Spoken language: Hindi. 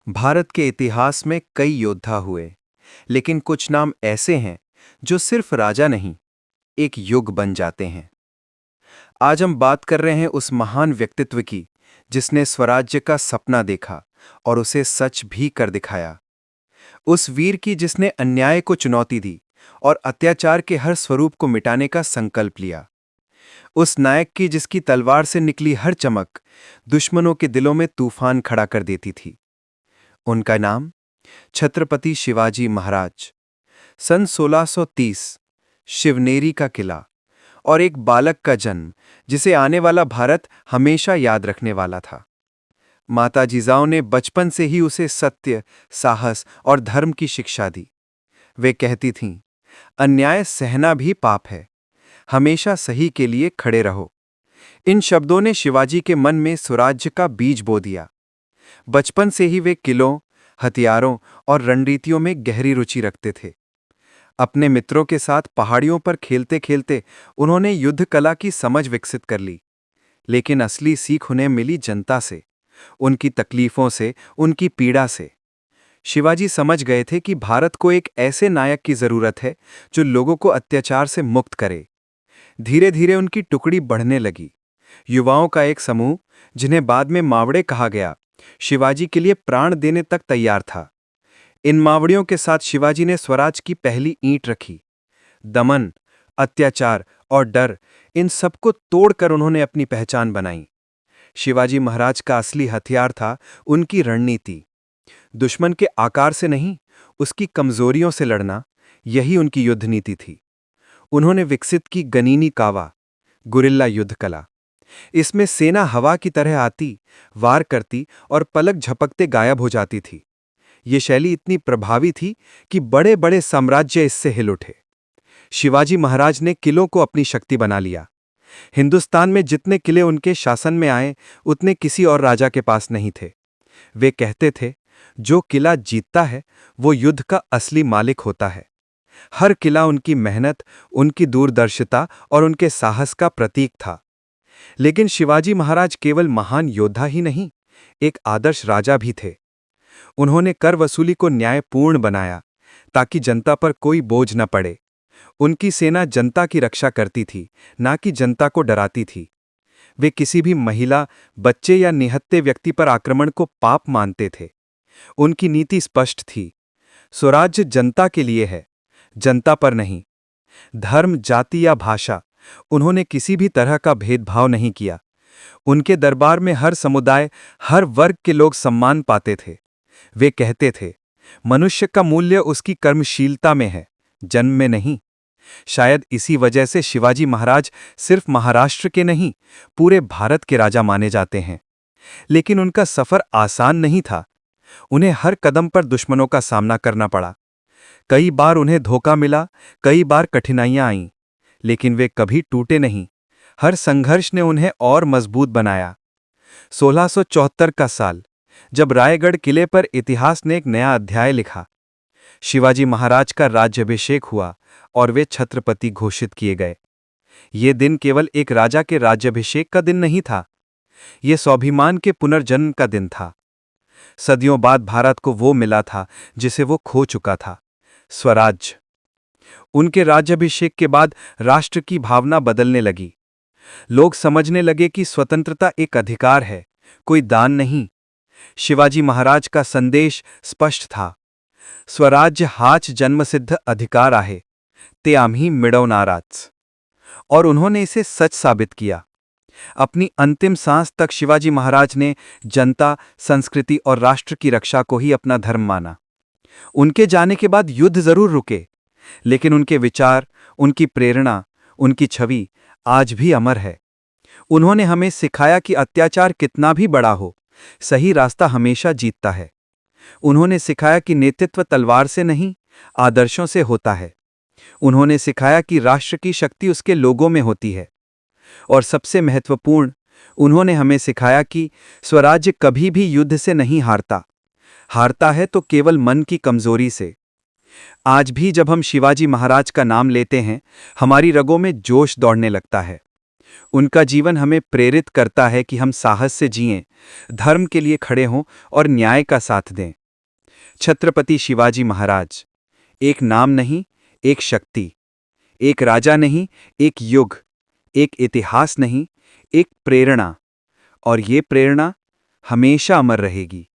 भारत के इतिहास में कई योद्धा हुए, लेकिन कुछ नाम ऐसे हैं जो सिर्फ राजा नहीं, एक युग बन जाते हैं। आज हम बात कर रहे हैं उस महान व्यक्तित्व की, जिसने स्वराज्य का सपना देखा और उसे सच भी कर दिखाया। उस वीर की जिसने अन्याय को चुनौती दी और अत्याचार के हर स्वरूप को मिटाने का संकल्प लिया। उस नायक की जिसकी तलवार से निकली हर चमक दुश्मनों के दिलों में तूफान खड़ा कर देती थी। उनका नाम छत्रपति शिवाजी महाराज। सन 1630, शिवनेरी का किला और एक बालक का जन्म जिसे आने वाला भारत हमेशा याद रखने वाला था। माता जिजाऊ ने बचपन से ही उसे सत्य, साहस और धर्म की शिक्षा दी। वे कहती थीं, अन्याय सहना भी पाप है, हमेशा सही के लिए खड़े रहो। इन शब्दों ने शिवाजी के मन में स्वराज्य का बीज बो दिया। बचपन से ही वे किलों, हथियारों और रणनीतियों में गहरी रुचि रखते थे। अपने मित्रों के साथ पहाड़ियों पर खेलते खेलते उन्होंने युद्ध कला की समझ विकसित कर ली। लेकिन असली सीख उन्हें मिली जनता से, उनकी तकलीफों से, उनकी पीड़ा से। शिवाजी समझ गए थे कि भारत को एक ऐसे नायक की जरूरत है जो लोगों को अत्याचार से मुक्त करे। धीरे धीरे उनकी टुकड़ी बढ़ने लगी। युवाओं का एक समूह, जिन्हें बाद में मावड़े कहा गया, शिवाजी के लिए प्राण देने तक तैयार था। इन मावड़ियों के साथ शिवाजी ने स्वराज की पहली ईंट रखी। दमन, अत्याचार और डर, इन सबको तोड़कर उन्होंने अपनी पहचान बनाई। शिवाजी महाराज का असली हथियार था उनकी रणनीति। दुश्मन के आकार से नहीं, उसकी कमजोरियों से लड़ना, यही उनकी युद्ध नीति थी। उन्होंने विकसित की गनीनी कावा, गुरिल्ला युद्ध कला। इसमें सेना हवा की तरह आती, वार करती और पलक झपकते गायब हो जाती थी। ये शैली इतनी प्रभावी थी कि बड़े बड़े साम्राज्य इससे हिल उठे। शिवाजी महाराज ने किलों को अपनी शक्ति बना लिया। हिंदुस्तान में जितने किले उनके शासन में आए, उतने किसी और राजा के पास नहीं थे। वे कहते थे, जो किला जीतता है वो युद्ध का असली मालिक होता है। हर किला उनकी मेहनत, उनकी दूरदर्शिता और उनके साहस का प्रतीक था। लेकिन शिवाजी महाराज केवल महान योद्धा ही नहीं, एक आदर्श राजा भी थे। उन्होंने कर वसूली को न्यायपूर्ण बनाया ताकि जनता पर कोई बोझ न पड़े। उनकी सेना जनता की रक्षा करती थी, ना कि जनता को डराती थी। वे किसी भी महिला, बच्चे या निहत्थे व्यक्ति पर आक्रमण को पाप मानते थे। उनकी नीति स्पष्ट थी, स्वराज्य जनता के लिए है, जनता पर नहीं। धर्म, जाति या भाषा, उन्होंने किसी भी तरह का भेदभाव नहीं किया। उनके दरबार में हर समुदाय, हर वर्ग के लोग सम्मान पाते थे। वे कहते थे, मनुष्य का मूल्य उसकी कर्मशीलता में है, जन्म में नहीं। शायद इसी वजह से शिवाजी महाराज सिर्फ महाराष्ट्र के नहीं, पूरे भारत के राजा माने जाते हैं। लेकिन उनका सफर आसान नहीं था। उन्हें हर कदम पर दुश्मनों का सामना करना पड़ा। कई बार उन्हें धोखा मिला, कई बार कठिनाइयां आईं, लेकिन वे कभी टूटे नहीं। हर संघर्ष ने उन्हें और मजबूत बनाया। 1674 का साल, जब रायगढ़ किले पर इतिहास ने एक नया अध्याय लिखा। शिवाजी महाराज का राज्याभिषेक हुआ और वे छत्रपति घोषित किए गए। ये दिन केवल एक राजा के राज्याभिषेक का दिन नहीं था, ये स्वाभिमान के पुनर्जन्म का दिन था। सदियों बाद भारत को वो मिला था जिसे वो खो चुका था, स्वराज्य। उनके राज्याभिषेक के बाद राष्ट्र की भावना बदलने लगी। लोग समझने लगे कि स्वतंत्रता एक अधिकार है, कोई दान नहीं। शिवाजी महाराज का संदेश स्पष्ट था, स्वराज्य हाच जन्मसिद्ध अधिकार आहे, ते आम्ही मिळवणारच। और उन्होंने इसे सच साबित किया। अपनी अंतिम सांस तक शिवाजी महाराज ने जनता, संस्कृति और राष्ट्र की रक्षा को ही अपना धर्म माना। उनके जाने के बाद युद्ध जरूर रुके, लेकिन उनके विचार, उनकी प्रेरणा, उनकी छवि आज भी अमर है। उन्होंने हमें सिखाया कि अत्याचार कितना भी बड़ा हो, सही रास्ता हमेशा जीतता है। उन्होंने सिखाया कि नेतृत्व तलवार से नहीं, आदर्शों से होता है। उन्होंने सिखाया कि राष्ट्र की शक्ति उसके लोगों में होती है। और सबसे महत्वपूर्ण, उन्होंने हमें सिखाया कि स्वराज्य कभी भी युद्ध से नहीं हारता, हारता है तो केवल मन की कमजोरी से। आज भी जब हम शिवाजी महाराज का नाम लेते हैं, हमारी रगों में जोश दौड़ने लगता है। उनका जीवन हमें प्रेरित करता है कि हम साहस से जिएं, धर्म के लिए खड़े हों और न्याय का साथ दें। छत्रपति शिवाजी महाराज, एक नाम नहीं, एक शक्ति, एक राजा नहीं, एक युग, एक इतिहास नहीं, एक प्रेरणा, और ये प्रेरणा हमेशा अमर रहेगी।